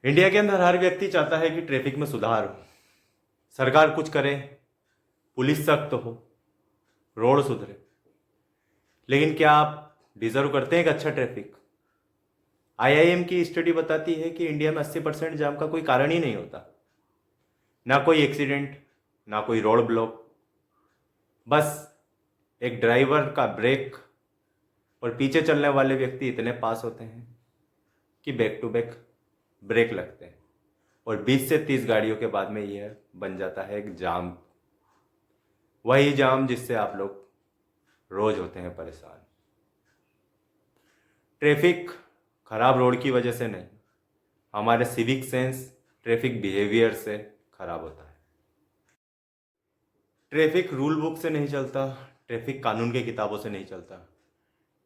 India के अंदर हर व्यक्ति चाहता है कि ट्रैफिक में सुधार हो, सरकार कुछ करे, पुलिस सख्त हो, रोड सुधरे। लेकिन क्या आप डिजर्व करते हैं एक अच्छा ट्रैफिक? आईआईएम की स्टडी बताती है कि इंडिया में 80% जाम का कोई कारण ही नहीं होता। ना कोई एक्सीडेंट, ना कोई रोड ब्लॉक, बस एक ड्राइवर का ब्रेक और पीछे चलने वाले व्यक्ति इतने पास होते हैं कि बैक टू बैक ब्रेक लगते हैं और 20 से 30 गाड़ियों के बाद में यह बन जाता है एक जाम। वही जाम जिससे आप लोग रोज होते हैं परेशान। ट्रैफिक खराब रोड की वजह से नहीं, हमारे सिविक सेंस ट्रैफिक बिहेवियर से खराब होता है। ट्रैफिक रूल बुक से नहीं चलता, ट्रैफिक कानून के किताबों से नहीं चलता।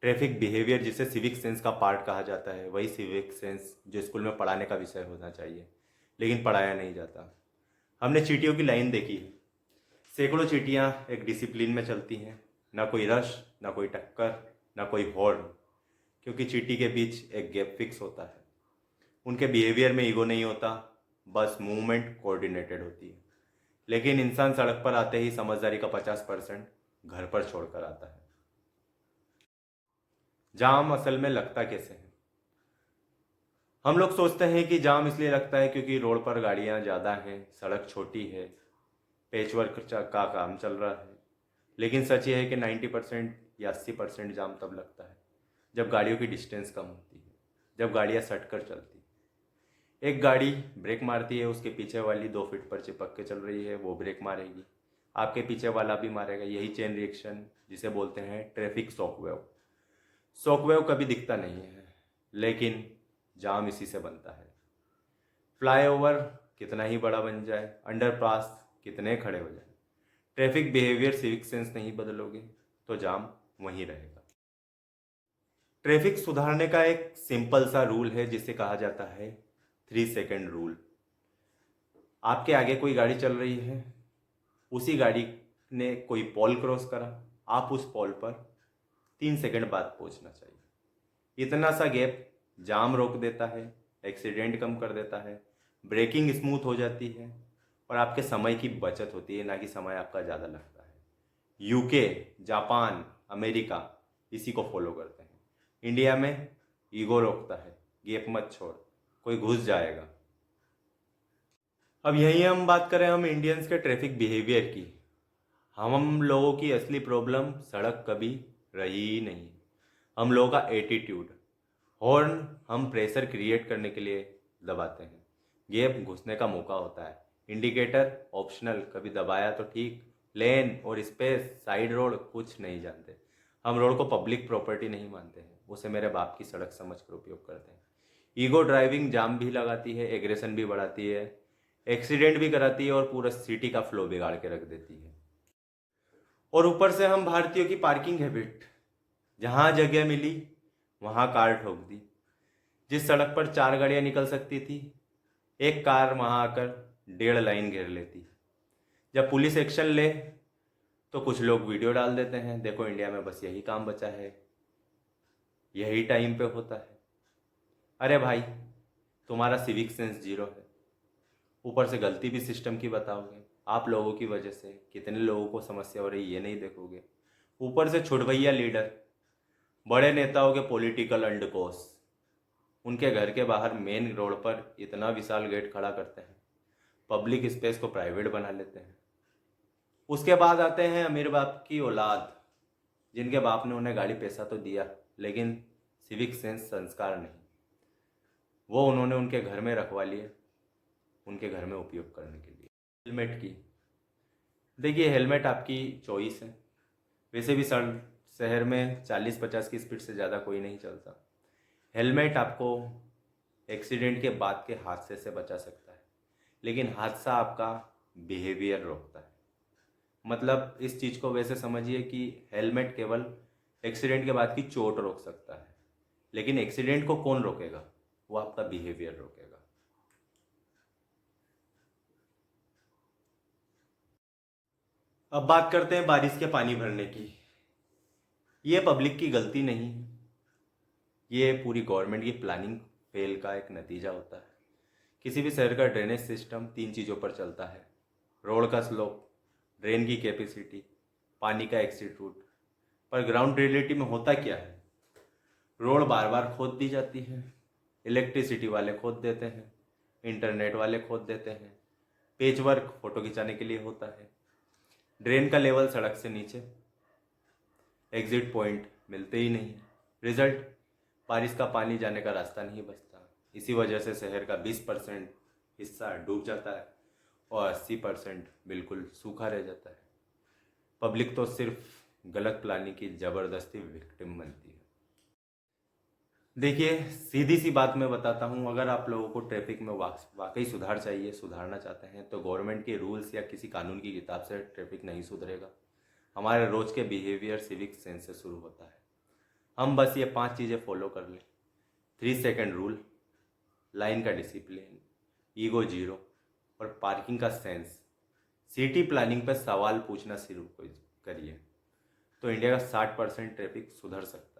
ट्रैफिक बिहेवियर जिसे सिविक सेंस का पार्ट कहा जाता है, वही सिविक सेंस जो स्कूल में पढ़ाने का विषय होना चाहिए, लेकिन पढ़ाया नहीं जाता। हमने चींटियों की लाइन देखी है, सैकड़ों चींटियां एक डिसिप्लिन में चलती हैं, ना कोई रश, ना कोई टक्कर, ना कोई हॉर्न, क्योंकि चींटी के बीच एक गैप फिक्स होता है। उनके बिहेवियर में ईगो नहीं होता, बस मूवमेंट कोऑर्डिनेटेड होती है। लेकिन इंसान सड़क पर आते ही समझदारी का 50% घर पर छोड़कर आता है। जाम असल में लगता कैसे है? हम लोग सोचते हैं कि जाम इसलिए लगता है क्योंकि रोड पर गाड़ियां ज़्यादा हैं, सड़क छोटी है, पेचवर्क का काम चल रहा है। लेकिन सच ये है कि 90% या 80% जाम तब लगता है जब गाड़ियों की डिस्टेंस कम होती है, जब गाड़ियां सट कर चलती है। एक गाड़ी ब्रेक मारती है, उसके पीछे वाली 2 फीट पर चिपक के चल रही है, वो ब्रेक मारेगी, आपके पीछे वाला भी मारेगा। यही चेन रिएक्शन जिसे बोलते हैं ट्रैफिक शॉकवेव। शॉकवेव कभी दिखता नहीं है, लेकिन जाम इसी से बनता है। फ्लाईओवर कितना ही बड़ा बन जाए, अंडरपास कितने खड़े हो जाए, ट्रैफिक बिहेवियर सिविक सेंस नहीं बदलोगे तो जाम वहीं रहेगा। ट्रैफिक सुधारने का एक सिंपल सा रूल है जिसे कहा जाता है 3 सेकेंड रूल। आपके आगे कोई गाड़ी चल रही है, उसी गाड़ी ने कोई पोल क्रॉस करा, आप उस पोल पर 3 सेकेंड बाद पहुंचना चाहिए। इतना सा गैप जाम रोक देता है, एक्सीडेंट कम कर देता है, ब्रेकिंग स्मूथ हो जाती है और आपके समय की बचत होती है, ना कि समय आपका ज़्यादा लगता है। यूके, जापान, अमेरिका इसी को फॉलो करते हैं। इंडिया में ईगो रोकता है, गैप मत छोड़, कोई घुस जाएगा। अब यही हम बात करें हम इंडियंस के ट्रैफिक बिहेवियर की। हम लोगों की असली प्रॉब्लम सड़क कभी रही ही नहीं। हम लोगों का एटीट्यूड। हॉर्न हम प्रेशर क्रिएट करने के लिए दबाते हैं, गैप घुसने का मौका होता है। इंडिकेटर ऑप्शनल, कभी दबाया तो ठीक। लेन और स्पेस, साइड रोड कुछ नहीं जानते। हम रोड को पब्लिक प्रॉपर्टी नहीं मानते हैं, उसे मेरे बाप की सड़क समझकर उपयोग करते हैं। ईगो ड्राइविंग जाम भी लगाती है, एग्रेशन भी बढ़ाती है, एक्सीडेंट भी कराती है और पूरा सिटी का फ्लो बिगाड़ के रख देती है। और ऊपर से हम भारतीयों की पार्किंग हैबिट, जहाँ जगह मिली वहाँ कार ठोक दी। जिस सड़क पर 4 गाड़ियाँ निकल सकती थी, एक कार वहाँ आकर 1.5 लाइन घेर लेती। जब पुलिस एक्शन ले तो कुछ लोग वीडियो डाल देते हैं, देखो इंडिया में बस यही काम बचा है, यही टाइम पे होता है। अरे भाई, तुम्हारा सिविक सेंस जीरो है, ऊपर से गलती भी सिस्टम की बताओगे। आप लोगों की वजह से कितने लोगों को समस्या हो रही है ये नहीं देखोगे। ऊपर से छुटभैया लीडर, बड़े नेताओं के पॉलिटिकल अंडकोस, उनके घर के बाहर मेन रोड पर इतना विशाल गेट खड़ा करते हैं, पब्लिक स्पेस को प्राइवेट बना लेते हैं। उसके बाद आते हैं अमीर बाप की औलाद, जिनके बाप ने उन्हें गाड़ी पैसा तो दिया, लेकिन सिविक सेंस संस्कार नहीं, वो उन्होंने उनके घर में रखवा लिए, उनके घर में उपयोग करने के लिए। हेलमेट की, देखिए हेलमेट आपकी चॉइस है। वैसे भी शहर में 40-50 की स्पीड से ज़्यादा कोई नहीं चलता। हेलमेट आपको एक्सीडेंट के बाद के हादसे से बचा सकता है, लेकिन हादसा आपका बिहेवियर रोकता है। मतलब इस चीज़ को वैसे समझिए कि हेलमेट केवल एक्सीडेंट के बाद की चोट रोक सकता है, लेकिन एक्सीडेंट को कौन रोकेगा? वो आपका बिहेवियर रोकेगा। अब बात करते हैं बारिश के पानी भरने की। ये पब्लिक की गलती नहीं है, ये पूरी गवर्नमेंट की प्लानिंग फेल का एक नतीजा होता है। किसी भी शहर का ड्रेनेज सिस्टम 3 चीज़ों पर चलता है: रोड का स्लोप, ड्रेन की कैपेसिटी, पानी का एग्जिट रूट। पर ग्राउंड रियलिटी में होता क्या है? रोड बार बार खोद दी जाती है, इलेक्ट्रिसिटी वाले खोद देते हैं, इंटरनेट वाले खोद देते हैं, पेच वर्क फोटो खिंचाने के लिए होता है, ड्रेन का लेवल सड़क से नीचे, एग्जिट पॉइंट मिलते ही नहीं। रिजल्ट, बारिश का पानी जाने का रास्ता नहीं बचता। इसी वजह से शहर का 20% हिस्सा डूब जाता है और 80% बिल्कुल सूखा रह जाता है। पब्लिक तो सिर्फ गलत प्लानिंग की ज़बरदस्ती विक्टिम बनती है। देखिए, सीधी सी बात मैं बताता हूँ, अगर आप लोगों को ट्रैफिक में वाकई सुधार चाहिए, सुधारना चाहते हैं, तो गवर्नमेंट के रूल्स या किसी कानून की किताब से ट्रैफिक नहीं सुधरेगा। हमारे रोज़ के बिहेवियर सिविक सेंस से शुरू होता है। हम बस ये 5 चीज़ें फॉलो कर लें: 3 सेकंड रूल, लाइन का डिसिप्लिन, ईगो जीरो और पार्किंग का सेंस। सिटी प्लानिंग पर सवाल पूछना शुरू करिए, तो इंडिया का 60% ट्रैफिक सुधर सकता है।